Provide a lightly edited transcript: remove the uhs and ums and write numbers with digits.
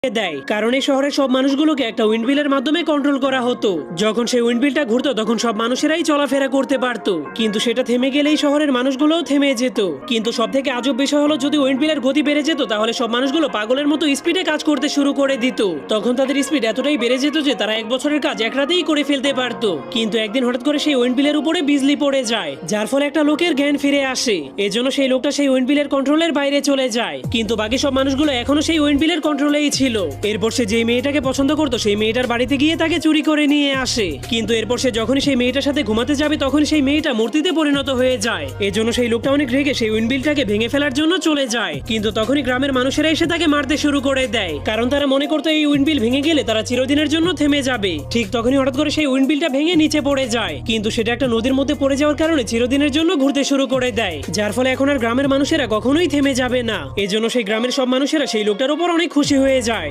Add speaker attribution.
Speaker 1: দেয়, কারণ এই শহরের সব মানুষগুলোকে একটা উইন্ডমিলের মাধ্যমে কন্ট্রোল করা হতো। যখন সেই উইন্ডমিলটা ঘুরতো তখন সব মানুষেরাই চলাফেরা করতে পারতো, কিন্তু সেটা থেমে গেলেই শহরের মানুষগুলোও থেমে যেত। কিন্তু সব থেকে আজব বিষয় হলো, যদি উইন্ডমিলের গতি বেড়ে যেত তাহলে সব মানুষগুলো পাগলের মতো স্পিডে কাজ করতে শুরু করে দিত। তখন তাদের স্পিড এতটাই বেড়ে যেত যে তারা এক বছরের কাজ এক রাতেই করে ফেলতে পারতো। কিন্তু একদিন হঠাৎ করে সেই উইন্ডমিলের উপরে বিজলি পড়ে যায়, যার ফলে একটা লোকের জ্ঞান ফিরে আসে। এজন্য সেই লোকটা সেই উইন্ডমিলের কন্ট্রোলের বাইরে চলে যায়, কিন্তু বাকি সব মানুষগুলো এখনো সেই উইন্ডমিলের কন্ট্রোলেই ছিল। এরপর সে যে মেয়েটাকে পছন্দ করতো সেই মেয়েটার বাড়িতে গিয়ে তাকে চুরি করে নিয়ে আসে, কিন্তু এরপর সে যখনই সেই মেয়েটার সাথে ঘুমাতে যাবে তখন সেই মেয়েটা মূর্তিতে পরিণত হয়ে যায়। এজন্য সেই লোকটা অনেক রেগে সেই উইন্ডমিলটাকে ভেঙে ফেলার জন্য চলে যায়, কিন্তু তখনই গ্রামের মানুষেরা এসে তাকে মারতে শুরু করে দেয়, কারণ তারা মনে করতো এই উইন্ডমিল ভেঙে গেলে তারা চিরদিনের জন্য থেমে যাবে। ঠিক তখনই হঠাৎ করে সেই উইন্ডমিলটা ভেঙে নিচে পড়ে যায়, কিন্তু সেটা একটা নদীর মধ্যে পড়ে যাওয়ার কারণে চিরদিনের জন্য ঘুরতে শুরু করে দেয়, যার ফলে এখন আর গ্রামের মানুষেরা কখনোই থেমে যাবে না। এজন্য সেই গ্রামের সব মানুষেরা সেই লোকটার উপর অনেক খুশি হয়ে যায়।